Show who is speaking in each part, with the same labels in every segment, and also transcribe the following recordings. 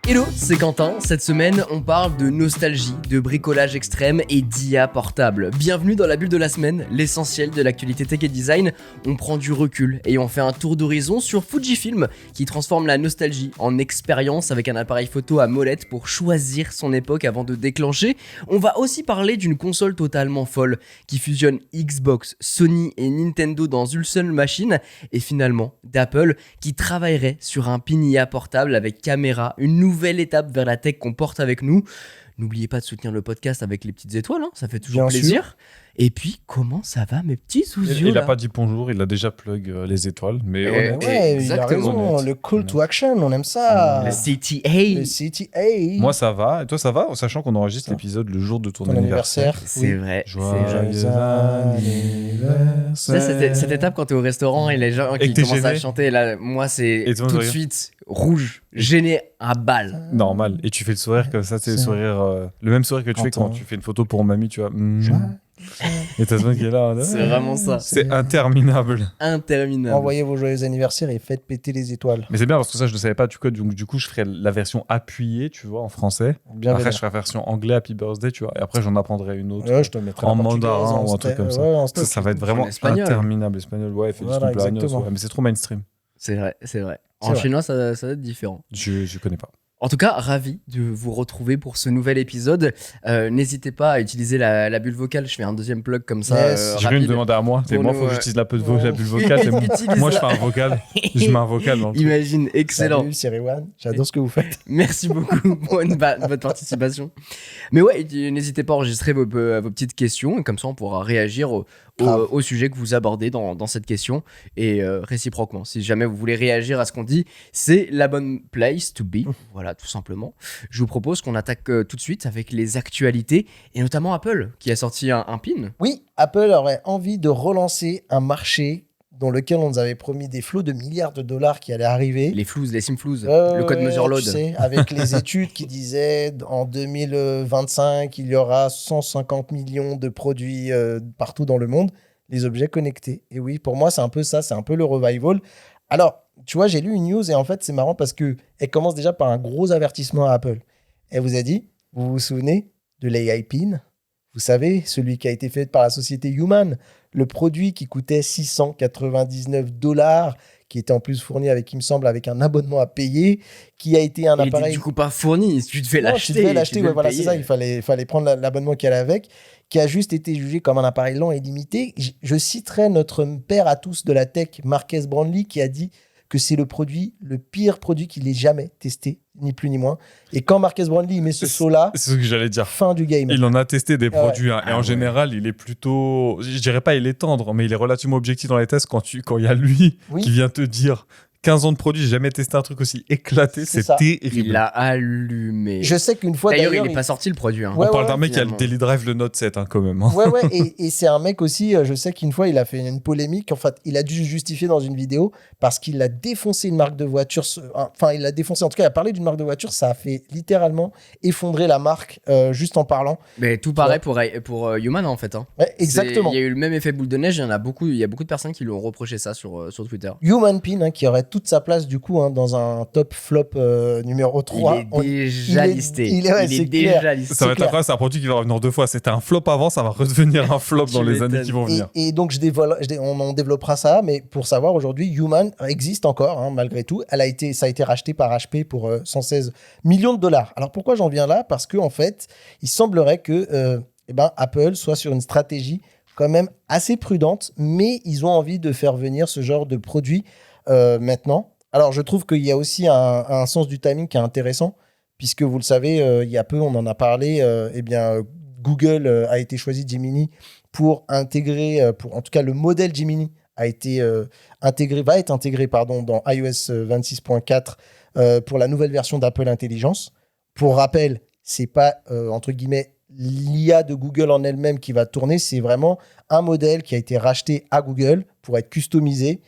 Speaker 1: Hello, c'est Quentin. Cette semaine, on parle de nostalgie, de bricolage extrême et d'IA portable. Bienvenue dans la bulle de la semaine, l'essentiel de l'actualité tech et design. On prend du recul et on fait un tour d'horizon sur Fujifilm qui transforme la nostalgie en expérience avec un appareil photo à molette pour choisir son époque avant de déclencher. On va aussi parler d'une console totalement folle qui fusionne Xbox, Sony et Nintendo dans une seule machine et finalement d'Apple qui travaillerait sur un pin IA portable avec caméra, une nouvelle étape vers la tech qu'on porte avec nous. N'oubliez pas de soutenir le podcast avec les petites étoiles, hein, ça fait toujours
Speaker 2: Bien
Speaker 1: plaisir.
Speaker 2: sûr.
Speaker 1: Et puis, comment ça va mes petits sous-yeux
Speaker 3: Il
Speaker 1: là
Speaker 3: a pas dit bonjour, il a déjà plug les étoiles. Mais
Speaker 1: Eh,
Speaker 3: on est-
Speaker 2: Ouais, il a
Speaker 1: exactement.
Speaker 2: raison. Le call to action, on aime ça.
Speaker 1: Le CTA.
Speaker 2: Le CTA.
Speaker 3: moi ça va, et toi ça va, sachant qu'on enregistre l'épisode le jour de ton anniversaire.
Speaker 1: C'est vrai, c'est vrai.
Speaker 3: Joyeux anniversaire.
Speaker 1: Ça, cette étape quand t'es au restaurant et les gens
Speaker 3: Et
Speaker 1: qui
Speaker 3: que t'es
Speaker 1: commencent à
Speaker 3: gêné.
Speaker 1: chanter, là, moi c'est
Speaker 3: Et toi,
Speaker 1: tout de
Speaker 3: regarde.
Speaker 1: suite rouge, gêné à balle.
Speaker 3: Normal. Et tu fais le sourire comme ça, c'est le sourire, le même sourire que tu fais quand tu fais une photo pour mamie, tu vois. Et t'as ce mec qui est là.
Speaker 1: C'est vraiment ça.
Speaker 3: C'est interminable.
Speaker 1: Interminable.
Speaker 2: Envoyez vos joyeux anniversaires et faites péter les étoiles.
Speaker 3: Mais c'est bien parce que ça, je ne savais pas du code. Donc, du coup, je ferai la version appuyée, tu vois, en français.
Speaker 2: Bien
Speaker 3: Après,
Speaker 2: vénère.
Speaker 3: je ferai la version anglais Happy Birthday, tu vois. Et après, j'en apprendrai une autre.
Speaker 2: Ouais, je te mettrai
Speaker 3: en
Speaker 2: la portugaise,
Speaker 3: mandarin
Speaker 2: en
Speaker 3: ou un truc comme ça.
Speaker 2: ouais, en
Speaker 3: Ça,
Speaker 2: stock.
Speaker 3: ça va être vraiment
Speaker 1: En espagnol.
Speaker 3: interminable. Espagnol, ouais, fait
Speaker 2: Voilà,
Speaker 3: du cumpleaños,
Speaker 2: exactement.
Speaker 3: ouais, mais c'est trop mainstream.
Speaker 1: C'est vrai, c'est vrai.
Speaker 2: C'est
Speaker 1: En
Speaker 2: vrai.
Speaker 1: chinois, ça doit être différent.
Speaker 3: Je connais pas.
Speaker 1: En tout cas, ravi de vous retrouver pour ce nouvel épisode. N'hésitez pas à utiliser la bulle vocale. Je fais un deuxième plug comme ça.
Speaker 2: Yes.
Speaker 3: J'ai vu me
Speaker 1: rapide.
Speaker 3: demander à moi. C'est
Speaker 1: Pour
Speaker 3: moi,
Speaker 1: nous,
Speaker 3: faut que
Speaker 1: ouais.
Speaker 3: j'utilise la bulle vocale. c'est moi.
Speaker 1: Utilise
Speaker 3: Moi, je
Speaker 1: la-
Speaker 3: fais un vocal. Je mets un vocal dans le truc.
Speaker 1: Imagine, excellent.
Speaker 2: Salut, c'est Rewan. J'adore ce que vous faites.
Speaker 1: Merci beaucoup pour votre participation. Mais ouais, n'hésitez pas à enregistrer vos petites questions et comme ça on pourra réagir
Speaker 2: Grave.
Speaker 1: au sujet que vous abordez dans cette question et réciproquement. Si jamais vous voulez réagir à ce qu'on dit, c'est la bonne place to be. Voilà, tout simplement. Je vous propose qu'on attaque tout de suite avec les actualités et notamment Apple qui a sorti un pin.
Speaker 2: Oui, Apple aurait envie de relancer un marché dans lequel on nous avait promis des flots de milliards de dollars qui allaient arriver.
Speaker 1: Les floues, les simflouz,
Speaker 2: Ouais,
Speaker 1: le code
Speaker 2: ouais,
Speaker 1: mesure load.
Speaker 2: tu sais, avec les études qui disaient en 2025, il y aura 150 millions de produits partout dans le monde, les objets connectés. Et oui, pour moi, c'est un peu ça, c'est un peu le revival. Alors, tu vois, j'ai lu une news et en fait, c'est marrant parce qu'elle commence déjà par un gros avertissement à Apple. Elle vous a dit, vous vous souvenez de l'AI Pin? Vous savez, celui qui a été fait par la société Human, le produit qui coûtait 699 $, qui était en plus fourni avec, il me semble, avec un abonnement à payer, qui a été un
Speaker 1: Il était
Speaker 2: appareil...
Speaker 1: du coup pas fourni, tu devais
Speaker 2: Non,
Speaker 1: l'acheter.
Speaker 2: tu devais l'acheter,
Speaker 1: devais
Speaker 2: ouais,
Speaker 1: le
Speaker 2: voilà, c'est
Speaker 1: payer.
Speaker 2: ça, il fallait prendre l'abonnement qui allait avec, qui a juste été jugé comme un appareil lent et limité. Je citerai notre père à tous de la tech, Marques Brownlee, qui a dit que c'est le pire produit qu'il ait jamais testé, ni plus ni moins. Et quand Marques Brownlee met ce saut-là,
Speaker 3: C'est ce que j'allais dire.
Speaker 2: fin du game.
Speaker 3: Il en a testé des
Speaker 2: Ah ouais.
Speaker 3: produits, hein, et
Speaker 1: Ah
Speaker 3: en
Speaker 1: ouais.
Speaker 3: général, il est plutôt, je dirais pas il est tendre, mais il est relativement objectif dans les tests quand il y a lui
Speaker 2: Oui.
Speaker 3: qui vient te dire 15 ans de produit, j'ai jamais testé un truc aussi éclaté,
Speaker 2: C'est
Speaker 3: c'est
Speaker 2: ça.
Speaker 3: terrible.
Speaker 1: Il a allumé.
Speaker 2: Je sais qu'une fois,
Speaker 1: D'ailleurs, il
Speaker 2: d'ailleurs,
Speaker 1: n'est pas sorti le produit. Hein.
Speaker 2: Ouais,
Speaker 3: On parle d'un mec qui a
Speaker 1: finalement.
Speaker 3: le Daily Drive, le Note 7 hein, quand même. Hein.
Speaker 2: Ouais, et c'est un mec aussi, je sais qu'une fois, il a fait une polémique. En fait, il a dû justifier dans une vidéo parce qu'il a défoncé une marque de voiture. Enfin, il l'a défoncé. En tout cas, il a parlé d'une marque de voiture. Ça a fait littéralement effondrer la marque juste en parlant.
Speaker 1: Mais tout pareil pour Human en fait. Hein.
Speaker 2: Ouais, exactement.
Speaker 1: Il y a eu le même effet boule de neige. Il y a beaucoup de personnes qui lui ont reproché ça sur Twitter.
Speaker 2: Human Pin, hein, qui aurait toute sa place du coup hein, dans un top flop numéro 3.
Speaker 1: Il est déjà listé.
Speaker 2: Il est
Speaker 1: déjà
Speaker 2: clair.
Speaker 1: listé.
Speaker 3: Ça va être
Speaker 2: clair.
Speaker 3: incroyable, c'est un produit qui va revenir 2 fois. C'était un flop avant, ça va redevenir un flop
Speaker 1: Tu
Speaker 3: dans les années
Speaker 1: m'étonnes.
Speaker 3: qui vont venir.
Speaker 2: Et donc, on en développera ça, mais pour savoir, aujourd'hui, Human existe encore, hein, malgré tout. Ça a été racheté par HP pour 116 millions de dollars. Alors, pourquoi j'en viens là? Parce qu'en fait, il semblerait que Apple soit sur une stratégie quand même assez prudente, mais ils ont envie de faire venir ce genre de produit maintenant. Alors, je trouve qu'il y a aussi un sens du timing qui est intéressant, puisque vous le savez, il y a peu, on en a parlé, Google a été choisi Gemini pour intégrer, en tout cas le modèle Gemini va être intégré dans iOS 26.4 pour la nouvelle version d'Apple Intelligence. Pour rappel, c'est pas entre guillemets l'IA de Google en elle-même qui va tourner, c'est vraiment un modèle qui a été racheté à Google pour être customisé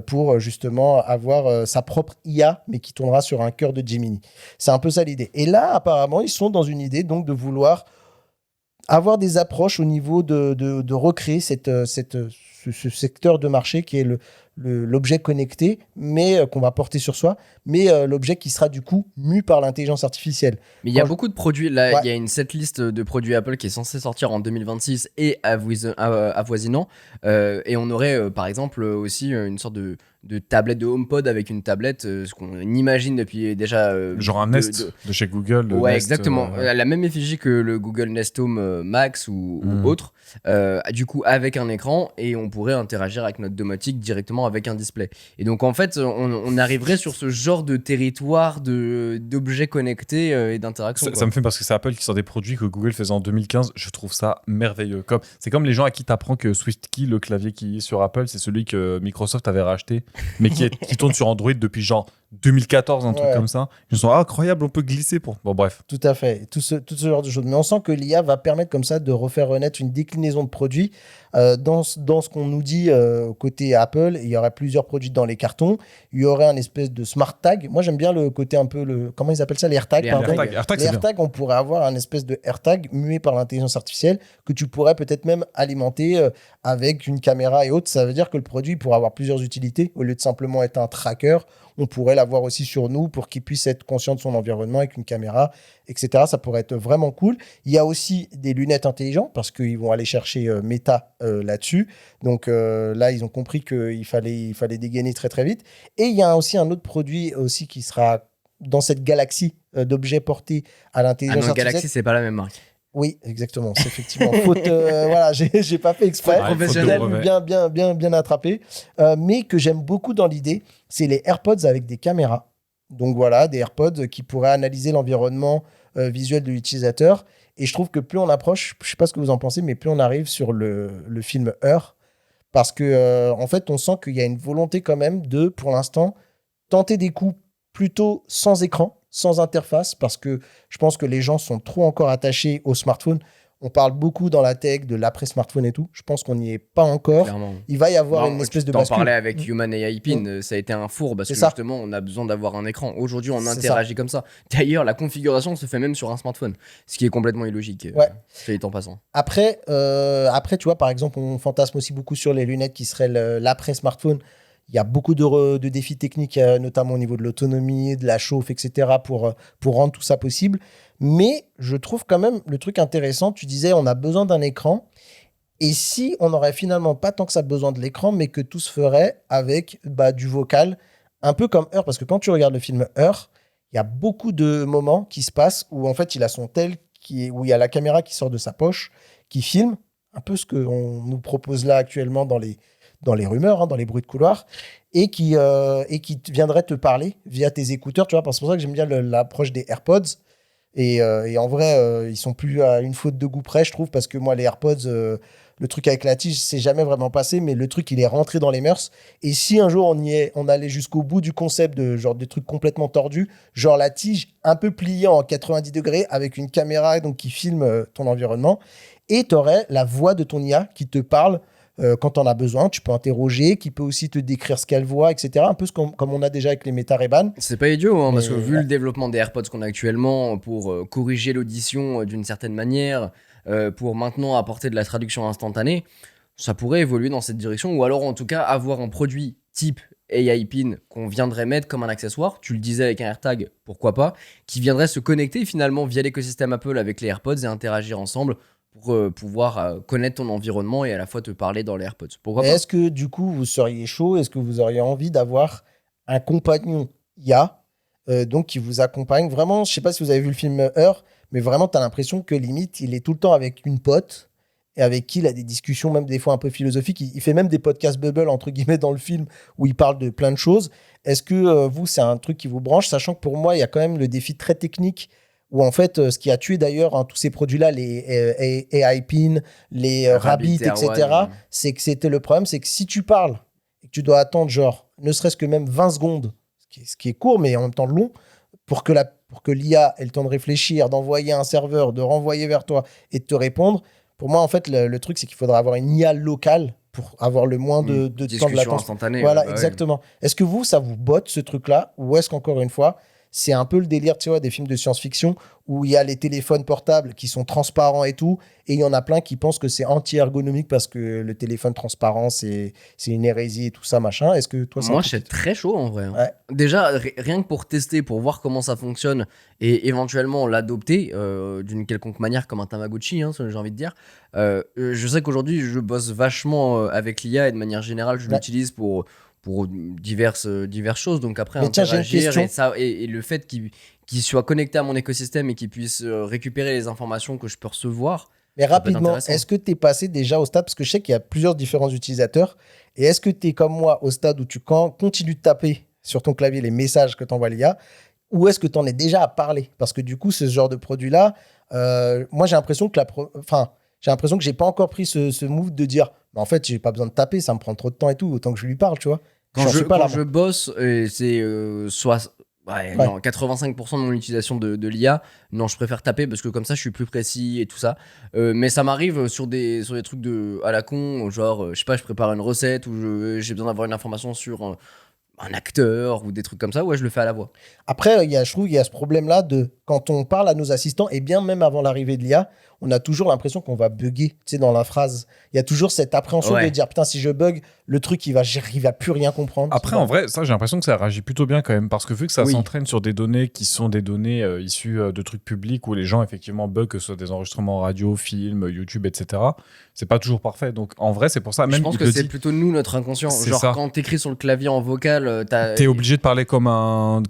Speaker 2: pour justement avoir sa propre IA, mais qui tournera sur un cœur de Gemini. C'est un peu ça l'idée. Et là, apparemment, ils sont dans une idée donc de vouloir avoir des approches au niveau de recréer ce secteur de marché qui est l'objet connecté, mais qu'on va porter sur soi, mais l'objet qui sera du coup mu par l'intelligence artificielle.
Speaker 1: Mais il y a beaucoup de produits, là, il y a une setlist de produits Apple qui est censée sortir en 2026 et avoisinant, et on aurait par exemple aussi une sorte de tablette de HomePod avec une tablette, ce qu'on imagine depuis déjà...
Speaker 3: genre un Nest de chez Google.
Speaker 1: Ouais,
Speaker 3: Nest,
Speaker 1: exactement. La même effigie que le Google Nest Home Max ou autre, du coup avec un écran, et on pourrait interagir avec notre domotique directement avec un display. Et donc en fait, on arriverait sur ce genre de territoire d'objets connectés et d'interactions.
Speaker 3: Ça me fait parce que c'est Apple qui sort des produits que Google faisait en 2015. Je trouve ça merveilleux. C'est comme les gens à qui t'apprends que SwiftKey, le clavier qui est sur Apple, c'est celui que Microsoft avait racheté, mais qui tourne sur Android depuis genre 2014, un truc comme ça. Ils sont incroyable, on peut glisser pour. Bon, bref.
Speaker 2: Tout à fait, tout ce genre de choses. Mais on sent que l'IA va permettre comme ça de refaire renaître une déclinaison de produits. Dans ce qu'on nous dit côté Apple, il y aurait plusieurs produits dans les cartons. Il y aurait un espèce de smart tag. Moi, j'aime bien le côté un peu comment ils appellent ça, les AirTags. Les AirTags, on pourrait avoir un espèce de AirTag mué par l'intelligence artificielle que tu pourrais peut-être même alimenter avec une caméra et autres. Ça veut dire que le produit pourrait avoir plusieurs utilités. Au lieu de simplement être un tracker, on pourrait l'avoir aussi sur nous pour qu'il puisse être conscient de son environnement avec une caméra, etc. Ça pourrait être vraiment cool. Il y a aussi des lunettes intelligentes parce qu'ils vont aller chercher Meta là-dessus. Donc là, ils ont compris qu'il fallait dégainer très, très vite. Et il y a aussi un autre produit aussi qui sera dans cette galaxie d'objets portés à l'intelligence artificielle.
Speaker 1: Galaxy, c'est pas la même marque.
Speaker 2: Oui, exactement. C'est effectivement faute. Voilà, j'ai pas fait exprès.
Speaker 1: Professionnel.
Speaker 2: Bien attrapé. Mais que j'aime beaucoup dans l'idée, c'est les AirPods avec des caméras. Donc voilà, des AirPods qui pourraient analyser l'environnement visuel de l'utilisateur. Et je trouve que plus on approche, je sais pas ce que vous en pensez, mais plus on arrive sur le film Her, parce que en fait, on sent qu'il y a une volonté quand même de, pour l'instant, tenter des coups plutôt sans écran, sans interface, parce que je pense que les gens sont trop encore attachés au smartphone. On parle beaucoup dans la tech de l'après-smartphone et tout. Je pense qu'on n'y est pas encore.
Speaker 1: Clairement.
Speaker 2: Il va y avoir une espèce de bascule.
Speaker 1: On parlait avec Human AI Pin, ça a été un four parce que justement, on a besoin d'avoir un écran. Aujourd'hui, on interagit comme ça. D'ailleurs, la configuration se fait même sur un smartphone, ce qui est complètement illogique. C'est en passant.
Speaker 2: Après, tu vois, par exemple, on fantasme aussi beaucoup sur les lunettes qui seraient l'après-smartphone. Il y a beaucoup de défis techniques, notamment au niveau de l'autonomie, de la chauffe, etc., pour rendre tout ça possible. Mais je trouve quand même le truc intéressant. Tu disais, on a besoin d'un écran. Et si on n'aurait finalement pas tant que ça besoin de l'écran, mais que tout se ferait avec du vocal, un peu comme Her, parce que quand tu regardes le film Her, il y a beaucoup de moments qui se passent où en fait il a son tel où il y a la caméra qui sort de sa poche, qui filme, un peu ce qu'on nous propose là actuellement dans les rumeurs, dans les bruits de couloir, et qui viendrait te parler via tes écouteurs, tu vois, parce que c'est pour ça que j'aime bien l'approche des AirPods. Et en vrai, ils sont plus à une faute de goût près, je trouve, parce que moi, les AirPods, le truc avec la tige, c'est jamais vraiment passé, mais le truc, il est rentré dans les mœurs. Et si un jour on allait jusqu'au bout du concept de genre des trucs complètement tordus, genre la tige un peu pliée en 90 degrés avec une caméra donc qui filme ton environnement, et tu aurais la voix de ton IA qui te parle quand tu en as besoin, tu peux interroger, qui peut aussi te décrire ce qu'elle voit, etc. Un peu comme on a déjà avec les Meta Ray-Ban.
Speaker 1: C'est pas idiot, parce que vu le développement des AirPods qu'on a actuellement pour corriger l'audition d'une certaine manière, pour maintenant apporter de la traduction instantanée, ça pourrait évoluer dans cette direction, ou alors en tout cas avoir un produit type AI Pin qu'on viendrait mettre comme un accessoire, tu le disais avec un AirTag, pourquoi pas, qui viendrait se connecter finalement via l'écosystème Apple avec les AirPods et interagir ensemble pour pouvoir connaître ton environnement et à la fois te parler dans les AirPods. Pourquoi pas ?
Speaker 2: Est-ce que du coup vous seriez chaud ? Est-ce que vous auriez envie d'avoir un compagnon IA donc qui vous accompagne vraiment? Je sais pas si vous avez vu le film Her, mais vraiment tu as l'impression que limite il est tout le temps avec une pote et avec qui il a des discussions même des fois un peu philosophiques. Il fait même des podcasts bubble entre guillemets dans le film où il parle de plein de choses. Est-ce que vous c'est un truc qui vous branche, sachant que pour moi il y a quand même le défi très technique où en fait, ce qui a tué d'ailleurs tous ces produits-là, les AI Pin, les Rabbit, etc., c'est que c'était le problème, c'est que si tu parles et que tu dois attendre genre, ne serait-ce que même 20 secondes, ce qui est court, mais en même temps long, pour que l'IA ait le temps de réfléchir, d'envoyer un serveur, de renvoyer vers toi et de te répondre, pour moi, en fait, le truc, c'est qu'il faudra avoir une IA locale pour avoir le moins de temps de latence.
Speaker 1: Instantanée.
Speaker 2: Voilà, exactement. Ouais. Est-ce que ça vous botte, ce truc-là, ou est-ce qu'encore une fois, c'est un peu le délire, tu vois, des films de science-fiction où il y a les téléphones portables qui sont transparents et tout, et il y en a plein qui pensent que c'est anti-ergonomique parce que le téléphone transparent, c'est une hérésie et tout ça, machin. Est-ce que toi,
Speaker 1: Moi, je suis très chaud en vrai.
Speaker 2: Ouais.
Speaker 1: Déjà, rien que pour tester, pour voir comment ça fonctionne et éventuellement l'adopter d'une quelconque manière comme un Tamagotchi, hein, j'ai envie de dire. Je sais qu'aujourd'hui, je bosse vachement avec l'IA et de manière générale, je l'utilise pour diverses choses. Donc après,
Speaker 2: Mais tiens, j'ai une
Speaker 1: interagir
Speaker 2: question.
Speaker 1: et le fait qu'il soit connecté à mon écosystème et qu'il puisse récupérer les informations que je peux recevoir.
Speaker 2: Mais
Speaker 1: Ça peut être
Speaker 2: rapidement,
Speaker 1: intéressant.
Speaker 2: est-ce que tu es passé déjà au stade, parce que je sais qu'il y a plusieurs différents utilisateurs, et est-ce que tu es comme moi au stade où tu continues de taper sur ton clavier les messages que t'envoie l'IA, ou est-ce que tu en es déjà à parler? Parce que du coup, ce genre de produit-là, moi j'ai l'impression que j'ai l'impression que j'ai pas encore pris ce move de dire, bah, en fait, j'ai pas besoin de taper, ça me prend trop de temps et tout, autant que je lui parle, tu vois.
Speaker 1: Quand
Speaker 2: J'en
Speaker 1: je,
Speaker 2: suis pas
Speaker 1: quand
Speaker 2: là,
Speaker 1: je
Speaker 2: moi.
Speaker 1: bosse, c'est soit. Ouais,
Speaker 2: Ouais.
Speaker 1: non, 85% de mon utilisation de l'IA, non, je préfère taper parce que comme ça, je suis plus précis et tout ça. Mais ça m'arrive sur des trucs à la con, genre, je sais pas, je prépare une recette ou j'ai besoin d'avoir une information sur un acteur ou des trucs comme ça, ouais, je le fais à la voix.
Speaker 2: Après, je trouve qu'il y a ce problème-là de quand on parle à nos assistants, et bien même avant l'arrivée de l'IA, on a toujours l'impression qu'on va bugger, tu sais, dans la phrase. Il y a toujours cette appréhension de
Speaker 1: Ouais.
Speaker 2: dire, putain, si je bug, le truc, il va plus rien comprendre.
Speaker 3: Après, en vrai, ça, j'ai l'impression que ça réagit plutôt bien quand même, parce que vu que ça
Speaker 1: Oui.
Speaker 3: s'entraîne sur des données qui sont des données issues de trucs publics où les gens effectivement bug, que ce soit des enregistrements radio, films, YouTube, etc. C'est pas toujours parfait. Donc en vrai, c'est pour ça. Même
Speaker 1: Je pense
Speaker 3: il
Speaker 1: que
Speaker 3: le
Speaker 1: c'est
Speaker 3: dit,
Speaker 1: plutôt nous, notre inconscient.
Speaker 3: C'est
Speaker 1: Genre,
Speaker 3: ça.
Speaker 1: quand t'écris sur le clavier en vocal,
Speaker 3: t'es obligé de parler comme un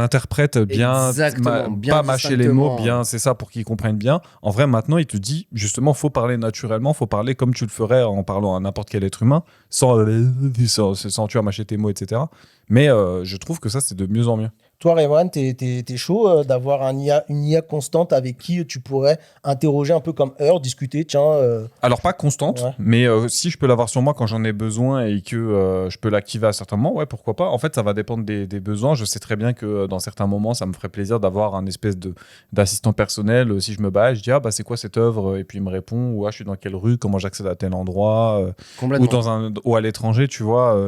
Speaker 3: interprète, bien,
Speaker 1: Exactement, bien
Speaker 3: pas mâcher les mots,
Speaker 1: distinctement.
Speaker 3: bien, c'est ça pour qu'ils comprennent bien. En vrai, maintenant, il te dit justement, faut parler naturellement, faut parler comme tu le ferais en parlant à n'importe quel être humain, sans tu as mâcher tes mots, etc. Mais je trouve que ça, c'est de mieux en mieux.
Speaker 2: Toi, Rewan, t'es chaud d'avoir une IA constante avec qui tu pourrais interroger un peu comme heure, discuter, tiens.
Speaker 3: Alors, pas constante,
Speaker 2: Ouais.
Speaker 3: mais si je peux l'avoir sur moi quand j'en ai besoin et que je peux l'activer à certains moments, ouais, pourquoi pas. En fait, ça va dépendre des besoins. Je sais très bien que dans certains moments, ça me ferait plaisir d'avoir un espèce d'assistant personnel. Si je me bats, je dis, ah, bah, c'est quoi cette œuvre? Et puis il me répond, ou ah, je suis dans quelle rue, comment j'accède à tel endroit,
Speaker 1: Complètement.
Speaker 3: ou à l'étranger, tu vois.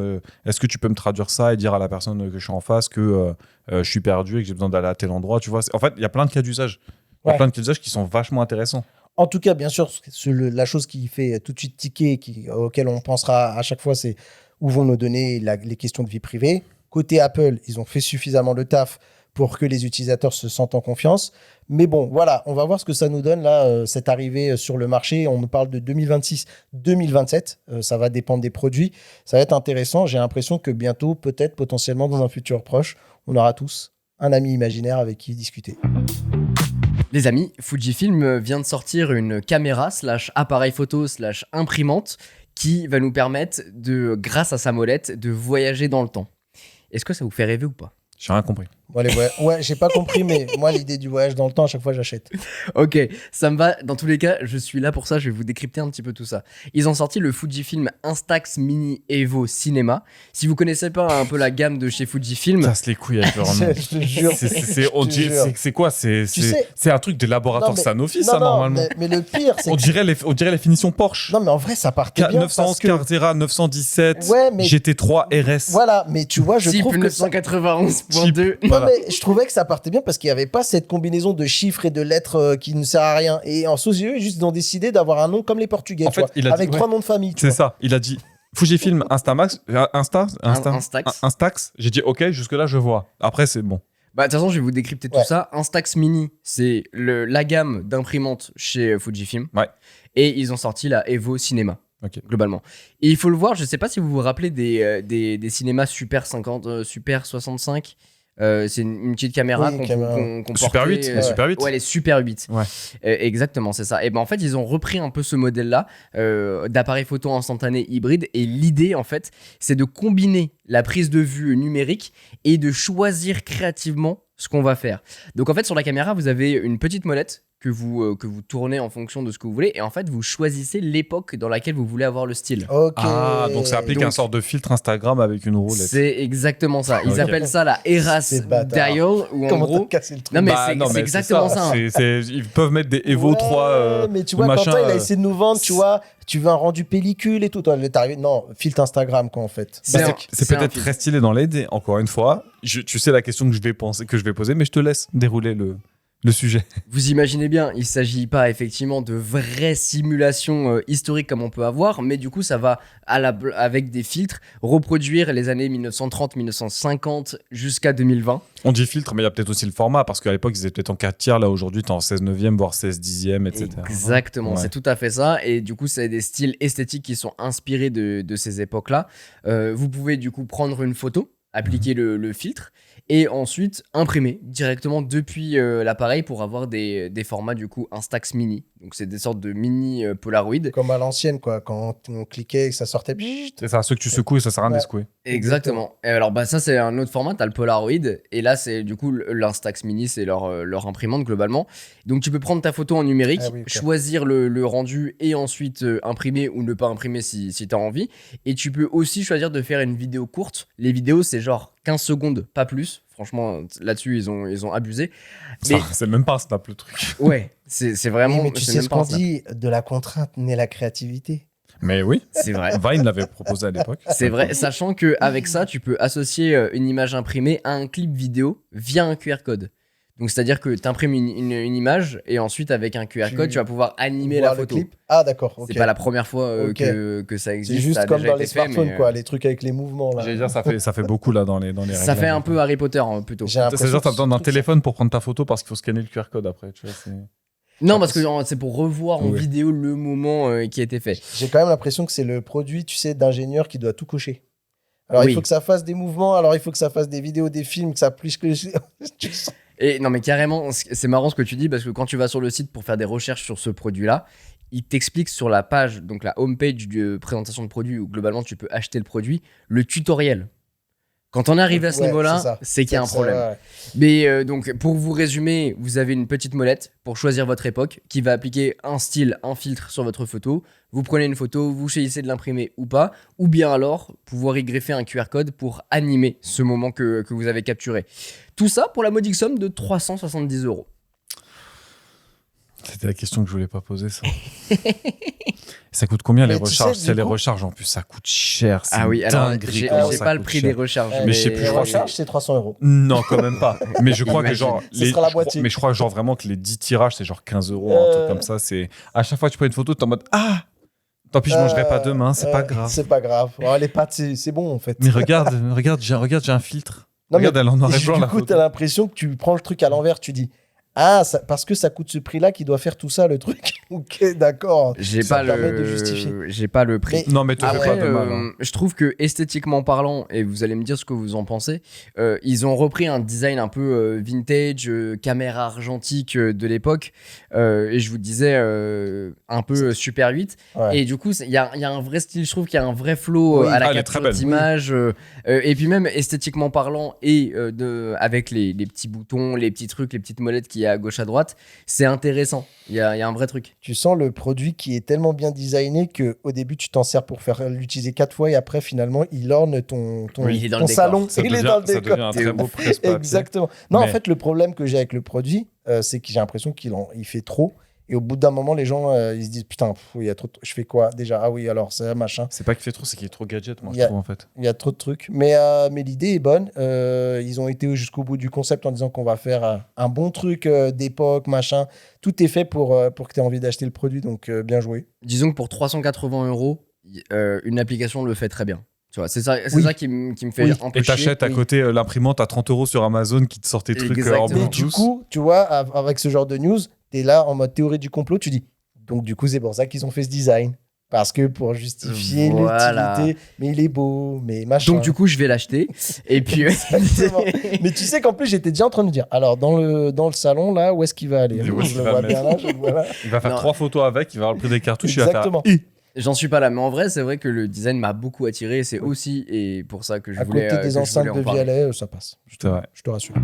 Speaker 3: Est-ce que tu peux me traduire ça et dire à la personne que je suis en face que je suis perdu et que j'ai besoin d'aller à tel endroit, tu vois. En fait, il y a plein de cas d'usage. Il y a
Speaker 2: Ouais.
Speaker 3: plein de cas d'usage qui sont vachement intéressants.
Speaker 2: En tout cas, bien sûr, la chose qui fait tout de suite tiquer, auquel on pensera à chaque fois, c'est où vont nous donner les questions de vie privée. Côté Apple, ils ont fait suffisamment de taf pour que les utilisateurs se sentent en confiance. Mais bon, voilà, on va voir ce que ça nous donne là, cette arrivée sur le marché. On nous parle de 2026-2027. Ça va dépendre des produits. Ça va être intéressant. J'ai l'impression que bientôt, peut-être, potentiellement, dans un futur proche, on aura tous un ami imaginaire avec qui discuter.
Speaker 1: Les amis, Fujifilm vient de sortir une caméra / appareil photo / imprimante qui va nous permettre grâce à sa molette, de voyager dans le temps. Est-ce que ça vous fait rêver ou pas?
Speaker 3: J'ai rien compris.
Speaker 2: Bon, ouais, j'ai pas compris, mais moi, l'idée du voyage dans le temps, à chaque fois, j'achète.
Speaker 1: Ok, ça me va. Dans tous les cas, je suis là pour ça. Je vais vous décrypter un petit peu tout ça. Ils ont sorti le Fujifilm Instax Mini Evo Cinema. Si vous connaissez pas un peu la gamme de chez Fujifilm,
Speaker 3: Casse les couilles avec leur nom.
Speaker 2: Je te jure.
Speaker 3: C'est quoi?
Speaker 2: Tu sais-
Speaker 3: C'est un truc des laboratoires
Speaker 2: Non, mais-
Speaker 3: Sanofi,
Speaker 2: Non,
Speaker 3: ça,
Speaker 2: non,
Speaker 3: normalement.
Speaker 2: mais le pire, c'est
Speaker 3: On
Speaker 2: que...
Speaker 3: dirait les finitions Porsche.
Speaker 2: Non, mais en vrai, ça partait bien
Speaker 3: 911
Speaker 2: parce que...
Speaker 3: Cartera 917
Speaker 2: Ouais, mais-
Speaker 3: GT3 RS.
Speaker 2: Voilà, mais tu vois, je
Speaker 1: Type
Speaker 2: trouve que ça...
Speaker 1: 991.2.
Speaker 2: Non,
Speaker 3: Voilà.
Speaker 2: mais je trouvais que ça partait bien parce qu'il n'y avait pas cette combinaison de chiffres et de lettres qui ne sert à rien. Et en société, juste, ils ont décidé d'avoir un nom comme les Portugais,
Speaker 3: En
Speaker 2: tu
Speaker 3: fait,
Speaker 2: vois,
Speaker 3: il a dit-
Speaker 2: avec
Speaker 3: ouais.
Speaker 2: 3 noms de famille. tu
Speaker 3: C'est
Speaker 2: vois.
Speaker 3: ça. Il a dit Fujifilm Instax.
Speaker 1: Instax.
Speaker 3: Instax. J'ai dit OK, jusque-là, je vois. Après, c'est bon.
Speaker 1: Bah, de toute façon, je vais vous décrypter tout
Speaker 2: Ouais.
Speaker 1: ça. Instax Mini, c'est la gamme d'imprimantes chez Fujifilm.
Speaker 3: Ouais.
Speaker 1: Et ils ont sorti la Evo Cinema.
Speaker 3: Ok.
Speaker 1: Globalement. Et il faut le voir, je sais pas si vous vous rappelez des cinémas Super 50, Super 65. C'est une petite caméra
Speaker 2: Oui,
Speaker 1: qu'on
Speaker 2: caméra.
Speaker 1: qu'on
Speaker 3: Super
Speaker 1: portait,
Speaker 3: 8, les Super 8.
Speaker 1: Ouais, les Super 8.
Speaker 3: Ouais.
Speaker 1: Exactement, c'est ça. Et ben en fait, ils ont repris un peu ce modèle-là d'appareil photo instantané hybride. Et l'idée, en fait, c'est de combiner la prise de vue numérique et de choisir créativement ce qu'on va faire. Donc en fait, sur la caméra, vous avez une petite molette que vous tournez en fonction de ce que vous voulez. Et en fait, vous choisissez l'époque dans laquelle vous voulez avoir le style.
Speaker 2: Ok.
Speaker 3: Ah, donc ça applique
Speaker 1: Donc,
Speaker 3: un sort de filtre Instagram avec une roulette.
Speaker 1: C'est exactement ça. Ils
Speaker 3: Ok.
Speaker 1: appellent ça la Eras
Speaker 2: C'est bâtard.
Speaker 1: Dial, où en
Speaker 2: Comment
Speaker 1: gros...
Speaker 2: t'as cassé le truc?
Speaker 1: Non, mais
Speaker 3: Bah,
Speaker 1: c'est
Speaker 3: mais
Speaker 1: exactement ça. hein.
Speaker 3: Ils peuvent mettre des Evo
Speaker 2: Ouais,
Speaker 3: 3
Speaker 2: mais tu
Speaker 3: ou
Speaker 2: vois,
Speaker 3: machin,
Speaker 2: Quentin, il a essayé de nous vendre, tu vois, tu veux un rendu pellicule et tout. Toi, t'es arrivé, non, filtre Instagram, quoi, en fait.
Speaker 1: C'est un-
Speaker 3: c'est
Speaker 1: c'est un
Speaker 3: peut-être
Speaker 1: filtre.
Speaker 3: très stylé dans l'idée. Encore une fois, tu sais la question que je vais poser, mais je te laisse dérouler le sujet.
Speaker 1: Vous imaginez bien, il ne s'agit pas effectivement de vraies simulations historiques comme on peut avoir, mais du coup, ça va avec des filtres reproduire les années 1930, 1950 jusqu'à 2020.
Speaker 3: On dit filtre, mais il y a peut-être aussi le format, parce qu'à l'époque, ils étaient peut-être en 4 tiers. Là, aujourd'hui, tu es en 16 neuvième, voire 16 dixième, etc.
Speaker 1: Exactement,
Speaker 3: Ouais.
Speaker 1: c'est tout à fait ça. Et du coup, c'est des styles esthétiques qui sont inspirés de ces époques-là. Vous pouvez du coup prendre une photo, appliquer le filtre et ensuite imprimer directement depuis l'appareil pour avoir des formats du coup Instax mini. Donc c'est des sortes de mini Polaroid.
Speaker 2: Comme à l'ancienne, quoi. Quand on cliquait et que ça sortait. Bzzzt.
Speaker 3: C'est ça, ceux que tu secoues et ça sert à rien de
Speaker 2: Ouais.
Speaker 3: les secouer.
Speaker 1: Exactement. Et alors bah ça c'est un autre format, t'as le Polaroid et là c'est du coup l'Instax mini, c'est leur imprimante globalement. Donc tu peux prendre ta photo en numérique,
Speaker 2: Ah oui, ok.
Speaker 1: choisir le rendu et ensuite imprimer ou ne pas imprimer si t'as envie. Et tu peux aussi choisir de faire une vidéo courte. Les vidéos c'est genre 15 secondes, pas plus. Franchement là-dessus ils ont abusé. Mais
Speaker 3: C'est même pas un snap le truc.
Speaker 1: ouais, c'est vraiment...
Speaker 2: Oui, mais tu
Speaker 1: c'est
Speaker 2: sais
Speaker 1: même
Speaker 2: ce
Speaker 1: pas un
Speaker 2: qu'on
Speaker 1: snap.
Speaker 2: dit, de la contrainte naît la créativité.
Speaker 3: Mais oui,
Speaker 1: C'est vrai.
Speaker 3: Vine l'avait proposé à l'époque.
Speaker 1: C'est vrai, sachant que avec ça, tu peux associer une image imprimée à un clip vidéo via un QR code. Donc c'est-à-dire que tu imprimes une image et ensuite avec un QR code, tu vas pouvoir animer
Speaker 2: Voir
Speaker 1: la
Speaker 2: le
Speaker 1: photo.
Speaker 2: clip. Ah, d'accord. ok.
Speaker 1: C'est pas la première fois
Speaker 2: Ok.
Speaker 1: que ça existe.
Speaker 2: C'est juste
Speaker 1: ça a
Speaker 2: comme
Speaker 1: déjà
Speaker 2: dans les
Speaker 1: été fait,
Speaker 2: smartphones,
Speaker 1: mais,
Speaker 2: quoi. Les trucs avec les mouvements, là.
Speaker 3: J'allais dire, ça fait beaucoup là dans les
Speaker 1: ça
Speaker 3: réglages.
Speaker 1: fait un peu Harry Potter hein, plutôt.
Speaker 2: J'ai l'impression
Speaker 3: C'est-à-dire,
Speaker 2: que
Speaker 3: t'as besoin
Speaker 2: ce
Speaker 3: d'un
Speaker 2: truc,
Speaker 3: téléphone pour prendre ta photo parce qu'il faut scanner le QR code après. Tu vois,
Speaker 1: Non, parce que c'est pour revoir en
Speaker 3: Oui.
Speaker 1: vidéo le moment qui a été fait.
Speaker 2: J'ai quand même l'impression que c'est le produit, tu sais, d'ingénieur qui doit tout cocher. Alors,
Speaker 1: Oui.
Speaker 2: il faut que ça fasse des mouvements, alors il faut que ça fasse des vidéos, des films, que ça puisse... Tu sens-
Speaker 1: Et non, mais carrément, c'est marrant ce que tu dis parce que quand tu vas sur le site pour faire des recherches sur ce produit-là, il t'explique sur la page, donc la homepage de présentation de produit où globalement tu peux acheter le produit, le tutoriel. Quand on arrive à ce
Speaker 2: Ouais,
Speaker 1: niveau-là,
Speaker 2: c'est ça.
Speaker 1: c'est qu'il y a un
Speaker 2: Ça,
Speaker 1: problème.
Speaker 2: ouais.
Speaker 1: Mais donc, pour vous résumer, vous avez une petite molette pour choisir votre époque qui va appliquer un style, un filtre sur votre photo. Vous prenez une photo, vous choisissez de l'imprimer ou pas, ou bien alors pouvoir y greffer un QR code pour animer ce moment que vous avez capturé. Tout ça pour la modique somme de 370 €.
Speaker 3: C'était la question que je voulais pas poser, ça. Ça coûte combien les
Speaker 2: Mais tu
Speaker 3: recharges?
Speaker 2: sais,
Speaker 3: C'est
Speaker 2: du
Speaker 3: les
Speaker 2: coup-
Speaker 3: recharges en plus, ça coûte cher. c'est
Speaker 1: Ah oui, alors
Speaker 3: dinguerie
Speaker 1: j'ai
Speaker 3: comment
Speaker 1: j'ai
Speaker 3: ça
Speaker 1: pas le
Speaker 3: coûte
Speaker 1: prix
Speaker 3: cher.
Speaker 1: des recharges.
Speaker 3: Mais je sais plus,
Speaker 2: les
Speaker 3: je crois
Speaker 2: recharges, c'est 300 €.
Speaker 3: Non, quand même pas. Mais je crois que
Speaker 1: Imagine.
Speaker 3: genre.
Speaker 2: Ce sera la
Speaker 3: je crois-
Speaker 2: boîtier.
Speaker 3: mais je crois genre vraiment que les 10 tirages, c'est genre 15 €, un truc comme ça. C'est à chaque fois que tu prends une photo, t'es en mode ah, tant pis, je mangerai pas demain, c'est pas grave.
Speaker 2: C'est pas grave. Oh, les pâtes, c'est bon, en fait.
Speaker 3: Mais regarde, j'ai un filtre.
Speaker 2: Non, mais
Speaker 3: Regarde, elle en noir et blanc
Speaker 2: du
Speaker 3: la
Speaker 2: coup,
Speaker 3: photo.
Speaker 2: t'as l'impression que tu prends le truc à l'envers, tu dis ah, parce que ça coûte ce prix-là qu'il doit faire tout ça, le truc. Ok, d'accord.
Speaker 1: J'ai
Speaker 2: Ça
Speaker 1: pas
Speaker 2: permet de justifier.
Speaker 1: j'ai pas le prix.
Speaker 2: Mais-
Speaker 3: Non, mais te fais
Speaker 1: Après,
Speaker 3: pas de mal. hein.
Speaker 1: je trouve que esthétiquement parlant, et vous allez me dire ce que vous en pensez, ils ont repris un design un peu vintage, caméra argentique de l'époque, et je vous disais un peu Super 8.
Speaker 2: Ouais.
Speaker 1: Et du coup, il y a un vrai style, je trouve qu'il y a un vrai flow
Speaker 2: Oui.
Speaker 1: à la
Speaker 3: Ah, elle est très
Speaker 1: capture
Speaker 3: belle.
Speaker 1: d'image, et puis même esthétiquement parlant, et avec les petits boutons, les petits trucs, les petites molettes qu'il y a à gauche à droite, c'est intéressant. Il y a un vrai truc.
Speaker 2: Tu sens le produit qui est tellement bien designé que au début tu t'en sers pour faire l'utiliser 4 fois et après finalement il orne ton
Speaker 1: Oui, il est dans
Speaker 2: ton
Speaker 1: le décor.
Speaker 2: salon.
Speaker 3: Ça
Speaker 2: Il est
Speaker 3: devient-
Speaker 2: dans le
Speaker 3: ça
Speaker 2: décor.
Speaker 3: devient un
Speaker 1: T'es
Speaker 3: très beau
Speaker 1: ouf.
Speaker 3: presse-papier.
Speaker 2: Exactement. Non, en
Speaker 3: Mais-
Speaker 2: fait, le problème que j'ai avec le produit, c'est que j'ai l'impression il fait trop. Et au bout d'un moment, les gens, ils se disent putain, il y a trop. Je fais quoi déjà? Ah oui, alors ça, machin.
Speaker 3: C'est pas qu'il fait trop, c'est qu'il est trop gadget, moi,
Speaker 2: Il
Speaker 3: je
Speaker 2: y a-
Speaker 3: trouve, en fait.
Speaker 2: Il y a trop de trucs. Mais l'idée est bonne. Ils ont été jusqu'au bout du concept en disant qu'on va faire un bon truc d'époque, machin. Tout est fait pour que tu aies envie d'acheter le produit. Donc, bien joué.
Speaker 1: Disons que pour 380 €, une application le fait très bien. Tu vois, c'est ça
Speaker 2: Oui.
Speaker 1: qui me fait
Speaker 2: Oui.
Speaker 1: un peu
Speaker 3: Et
Speaker 1: chier.
Speaker 3: t'achètes à
Speaker 1: Oui.
Speaker 3: côté l'imprimante à 30 € sur Amazon qui te sort tes trucs en
Speaker 1: Exactement.
Speaker 2: Mais
Speaker 3: Bluetooth.
Speaker 2: du coup, tu vois, avec ce genre de news, tu es là en mode théorie du complot. Tu dis, donc du coup, c'est pour ça qu'ils ont fait ce design. Parce que pour justifier
Speaker 1: Voilà.
Speaker 2: l'utilité, mais il est beau, mais machin.
Speaker 1: Donc du coup, je vais l'acheter. Et puis...
Speaker 2: Exactement. Mais tu sais qu'en plus, j'étais déjà en train de me dire, alors dans le salon, là, où est-ce qu'il va aller?
Speaker 3: Mais où est-ce
Speaker 2: Je
Speaker 3: qu'il
Speaker 2: le
Speaker 3: va
Speaker 2: vois
Speaker 3: le
Speaker 2: bien là, je le vois là.
Speaker 3: Il va faire
Speaker 1: Non.
Speaker 3: 3 photos avec, il va avoir le prix des cartouches, il va faire.
Speaker 2: Exactement.
Speaker 1: J'en suis pas là, mais en vrai, c'est vrai que le design m'a beaucoup attiré. C'est aussi et pour ça que je
Speaker 2: À
Speaker 1: voulais.
Speaker 2: côté
Speaker 1: que
Speaker 2: des
Speaker 1: je
Speaker 2: enceintes
Speaker 1: voulais en
Speaker 2: de
Speaker 1: parler.
Speaker 2: Vialet, ça passe.
Speaker 3: C'est vrai.
Speaker 2: Je te rassure.